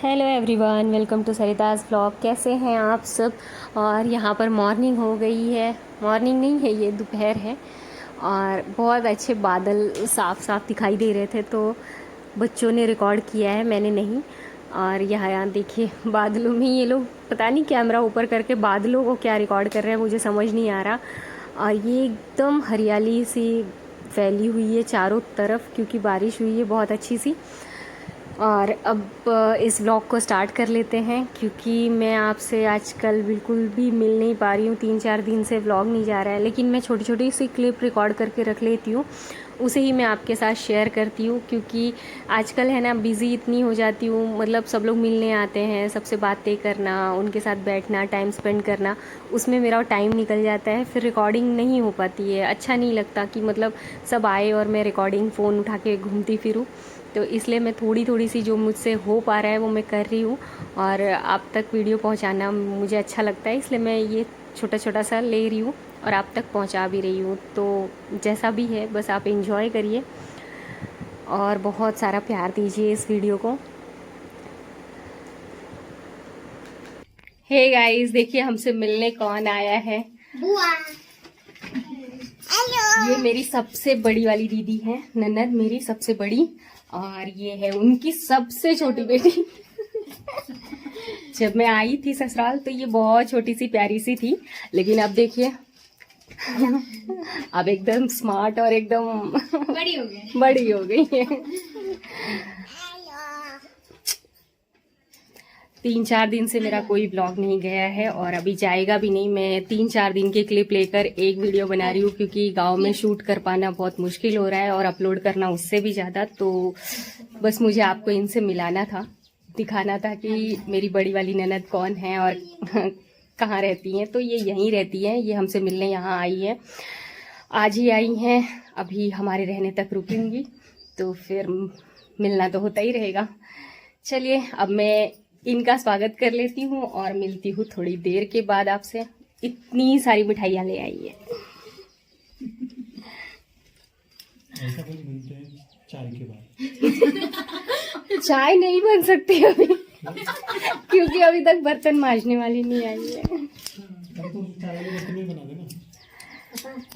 Hello everyone, welcome to Sarita's vlog. कैसे हैं आप सब। और यहाँ पर मॉर्निंग हो गई है। मॉर्निंग नहीं है, ये दोपहर है और बहुत अच्छे बादल साफ साफ दिखाई दे रहे थे, तो बच्चों ने रिकॉर्ड किया है, मैंने नहीं। और यहाँ देखिए बादलों में ये लोग पता नहीं कैमरा ऊपर करके बादलों को क्या रिकॉर्ड कर रहे हैं, मुझे समझ नहीं आ रहा। और ये एकदम हरियाली सी फैली हुई है चारों तरफ, क्योंकि बारिश हुई है बहुत अच्छी सी। और अब इस व्लॉग को स्टार्ट कर लेते हैं, क्योंकि मैं आपसे आजकल बिल्कुल भी मिल नहीं पा रही हूँ। 3-4 दिन से व्लॉग नहीं जा रहा है, लेकिन मैं छोटी छोटी सी क्लिप रिकॉर्ड करके रख लेती हूँ, उसे ही मैं आपके साथ शेयर करती हूँ। क्योंकि आजकल है ना, बिज़ी इतनी हो जाती हूँ, मतलब सब लोग मिलने आते हैं, सबसे बातें करना, उनके साथ बैठना, टाइम स्पेंड करना, उसमें मेरा टाइम निकल जाता है। फिर रिकॉर्डिंग नहीं हो पाती है, अच्छा नहीं लगता कि मतलब सब आए और मैं रिकॉर्डिंग फ़ोन उठा के घूमती फिरूँ। तो इसलिए मैं थोड़ी थोड़ी सी जो मुझसे हो पा रहा है वो मैं कर रही हूँ, और आप तक वीडियो पहुँचाना मुझे अच्छा लगता है, इसलिए मैं ये छोटा छोटा सा ले रही हूँ और आप तक पहुँचा भी रही हूँ। तो जैसा भी है बस आप एंजॉय करिए और बहुत सारा प्यार दीजिए इस वीडियो को। हे गाइस, देखिए हमसे मिलने कौन आया है। बुआ। हेलो। ये मेरी सबसे बड़ी वाली दीदी है, ननद मेरी सबसे बड़ी, और ये है उनकी सबसे छोटी बेटी। जब मैं आई थी ससुराल तो ये बहुत छोटी सी प्यारी सी थी, लेकिन अब देखिए अब एकदम स्मार्ट और एकदम बड़ी हो गई है। 3-4 दिन से मेरा कोई ब्लॉग नहीं गया है और अभी जाएगा भी नहीं। मैं 3-4 दिन की क्लिप लेकर एक वीडियो बना रही हूँ, क्योंकि गांव में शूट कर पाना बहुत मुश्किल हो रहा है और अपलोड करना उससे भी ज़्यादा। तो बस मुझे आपको इनसे मिलाना था, दिखाना था कि मेरी बड़ी वाली ननद कौन है और कहाँ रहती हैं। तो ये यहीं रहती हैं, ये हमसे मिलने यहाँ आई है, आज ही आई हैं, अभी हमारे रहने तक रुकेंगी, तो फिर मिलना तो होता ही रहेगा। चलिए अब मैं इनका स्वागत कर लेती हूँ और मिलती हूँ थोड़ी देर के बाद आपसे। इतनी सारी मिठाइयाँ ले आई है। ऐसा कुछ मिलते हैं चाय के बाद। चाय नहीं बन सकती अभी क्योंकि अभी तक बर्तन मांजने वाली नहीं आई है।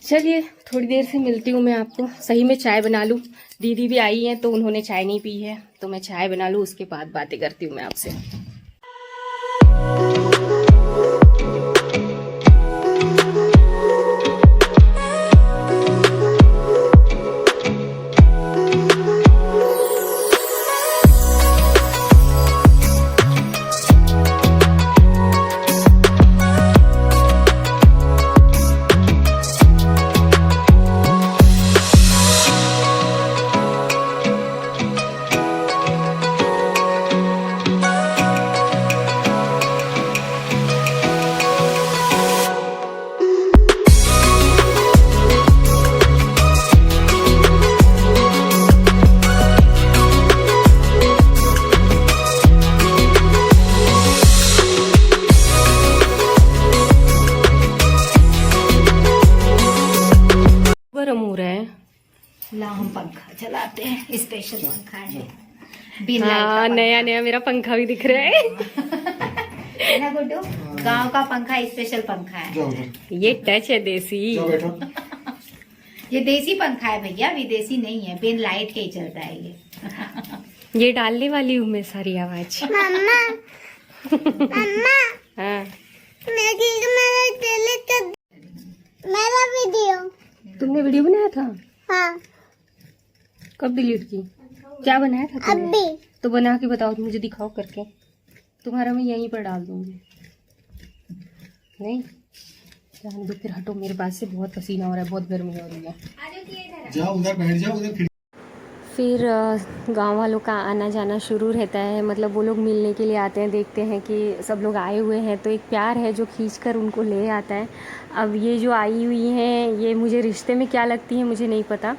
चलिए थोड़ी देर से मिलती हूँ मैं आपको। सही में चाय बना लूँ, दीदी भी आई हैं तो उन्होंने चाय नहीं पी है, तो मैं चाय बना लूँ, उसके बाद बातें करती हूँ मैं आपसे। गरम हो रहा है। ला हम पंखा चलाते हैं, स्पेशल पंखा है। हाँ, नया नया मेरा पंखा भी दिख रहा है। ना गुड्डू, गांव का पंखा स्पेशल पंखा है। ये टच है देसी। ये देसी पंखा है भैया, विदेशी नहीं है, बिन लाइट के ही चलता है ये। ये डालने वाली हूँ मैं सारी आवाज। मम्मा मम्मा, हाँ, मेरा वीडियो। तुमने वीडियो बनाया था? हाँ, कब डिलीट की? क्या बनाया था तुमने? अभी। तो बना के बताओ, मुझे दिखाओ करके। तुम्हारा मैं यहीं पर डाल दूंगी। नहीं जान दो, फिर हटो मेरे पास से, बहुत पसीना हो रहा है, बहुत गर्मी हो रही है। जाओ उधर बैठ जाओ, उधर फिर गांव वालों का आना जाना शुरू रहता है, मतलब वो लोग मिलने के लिए आते हैं, देखते हैं कि सब लोग आए हुए हैं, तो एक प्यार है जो खींचकर उनको ले आता है। अब ये जो आई हुई हैं, ये मुझे रिश्ते में क्या लगती हैं मुझे नहीं पता,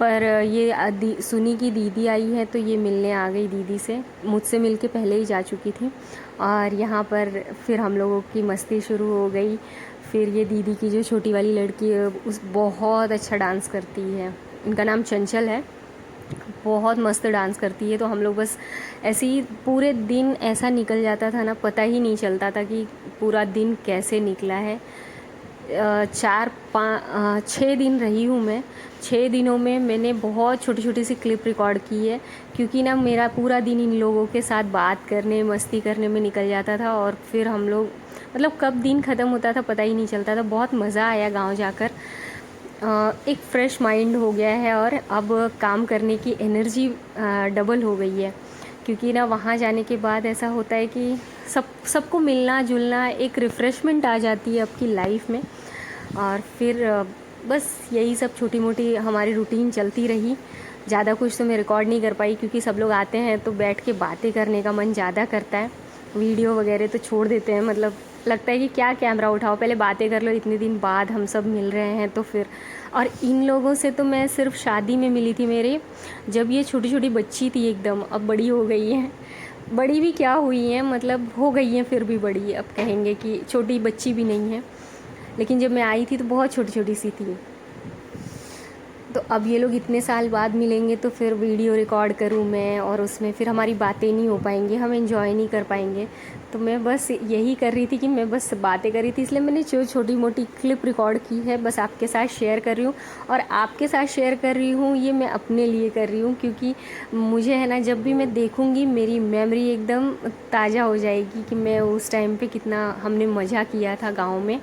पर ये सुनी की दीदी आई है, तो ये मिलने आ गई दीदी से। मुझसे मिलके पहले ही जा चुकी थी, और यहाँ पर फिर हम लोगों की मस्ती शुरू हो गई। फिर ये दीदी की जो छोटी वाली लड़की है, उस बहुत अच्छा डांस करती है, इनका नाम चंचल है। बहुत मस्त डांस करती है। तो हम लोग बस ऐसे ही पूरे दिन ऐसा निकल जाता था ना, पता ही नहीं चलता था कि पूरा दिन कैसे निकला है। 6 दिन रही हूँ मैं। 6 दिनों में मैंने बहुत छोटी छोटी सी क्लिप रिकॉर्ड की है, क्योंकि ना मेरा पूरा दिन इन लोगों के साथ बात करने मस्ती करने में निकल जाता था, और फिर हम लोग मतलब कब दिन ख़त्म होता था पता ही नहीं चलता था। बहुत मज़ा आया गांव जाकर। एक फ़्रेश माइंड हो गया है, और अब काम करने की एनर्जी डबल हो गई है, क्योंकि ना वहाँ जाने के बाद ऐसा होता है कि सबको मिलना जुलना, एक रिफ़्रेशमेंट आ जाती है आपकी लाइफ में। और फिर बस यही सब छोटी मोटी हमारी रूटीन चलती रही। ज़्यादा कुछ तो मैं रिकॉर्ड नहीं कर पाई, क्योंकि सब लोग आते हैं तो बैठ के बातें करने का मन ज़्यादा करता है। वीडियो वगैरह तो छोड़ देते हैं, मतलब लगता है कि क्या कैमरा उठाओ, पहले बातें कर लो, इतने दिन बाद हम सब मिल रहे हैं तो फिर। और इन लोगों से तो मैं सिर्फ शादी में मिली थी मेरे, जब ये छोटी छोटी बच्ची थी एकदम। अब बड़ी हो गई हैं, बड़ी भी क्या हुई हैं, मतलब हो गई हैं फिर भी बड़ी, अब कहेंगे कि छोटी बच्ची भी नहीं है। लेकिन जब मैं आई थी तो बहुत छोटी छोटी सी थी। तो अब ये लोग इतने साल बाद मिलेंगे तो फिर वीडियो रिकॉर्ड करूँ मैं, और उसमें फिर हमारी बातें नहीं हो पाएंगी, हम एंजॉय नहीं कर पाएंगे। तो मैं बस यही कर रही थी कि मैं बस बातें कर रही थी, इसलिए मैंने जो छोटी मोटी क्लिप रिकॉर्ड की है बस आपके साथ शेयर कर रही हूँ। और आपके साथ शेयर कर रही हूँ ये मैं अपने लिए कर रही हूँ, क्योंकि मुझे है ना, जब भी मैं देखूँगी मेरी मेमोरी एकदम ताज़ा हो जाएगी कि मैं उस टाइम पे कितना हमने मज़ा किया था गाँव में।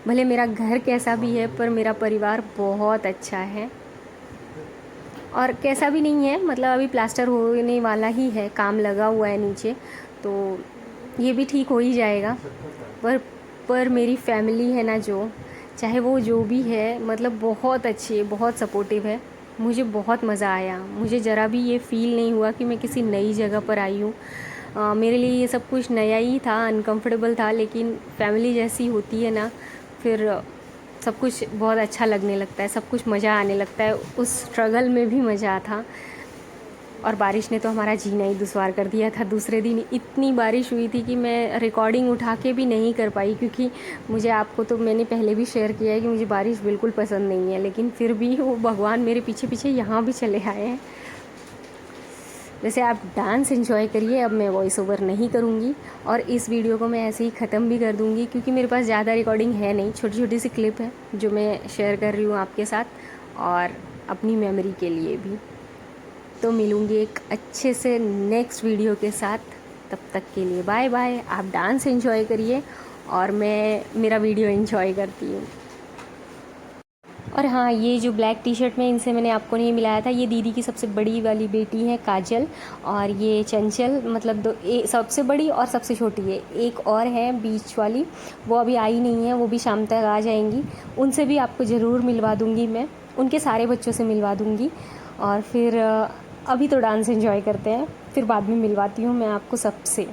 भले मेरा घर कैसा भी है, पर मेरा परिवार बहुत अच्छा है। और कैसा भी नहीं है, मतलब अभी प्लास्टर होने वाला ही है, काम लगा हुआ है नीचे, तो ये भी ठीक हो ही जाएगा। पर मेरी फैमिली है ना, जो चाहे वो जो भी है, मतलब बहुत अच्छी है, बहुत सपोर्टिव है। मुझे बहुत मज़ा आया, मुझे ज़रा भी ये फ़ील नहीं हुआ कि मैं किसी नई जगह पर आई हूँ। मेरे लिए ये सब कुछ नया ही था, अनकंफर्टेबल था, लेकिन फैमिली जैसी होती है ना, फिर सब कुछ बहुत अच्छा लगने लगता है, सब कुछ मज़ा आने लगता है। उस स्ट्रगल में भी मज़ा था। और बारिश ने तो हमारा जीना ही दुश्वार कर दिया था। दूसरे दिन इतनी बारिश हुई थी कि मैं रिकॉर्डिंग उठा के भी नहीं कर पाई, क्योंकि मुझे, आपको तो मैंने पहले भी शेयर किया है कि मुझे बारिश बिल्कुल पसंद नहीं है, लेकिन फिर भी वो भगवान मेरे पीछे पीछे यहाँ भी चले आए हैं। वैसे आप डांस एंजॉय करिए, अब मैं वॉइस ओवर नहीं करूँगी, और इस वीडियो को मैं ऐसे ही ख़त्म भी कर दूँगी, क्योंकि मेरे पास ज़्यादा रिकॉर्डिंग है नहीं, छोटी छोटी सी क्लिप है जो मैं शेयर कर रही हूँ आपके साथ, और अपनी मेमोरी के लिए भी। तो मिलूँगी एक अच्छे से नेक्स्ट वीडियो के साथ, तब तक के लिए बाय बाय। आप डांस एंजॉय करिए और मैं मेरा वीडियो एंजॉय करती हूँ। और हाँ, ये जो ब्लैक टी शर्ट में इनसे मैंने आपको नहीं मिलाया था, ये दीदी की सबसे बड़ी वाली बेटी है काजल, और ये चंचल, मतलब सबसे बड़ी और सबसे छोटी है। एक और है बीच वाली, वो अभी आई नहीं है, वो भी शाम तक आ जाएंगी। उनसे भी आपको ज़रूर मिलवा दूँगी मैं, उनके सारे बच्चों से मिलवा दूँगी। और फिर अभी तो डांस एंजॉय करते हैं, फिर बाद में मिलवाती हूँ मैं आपको सबसे।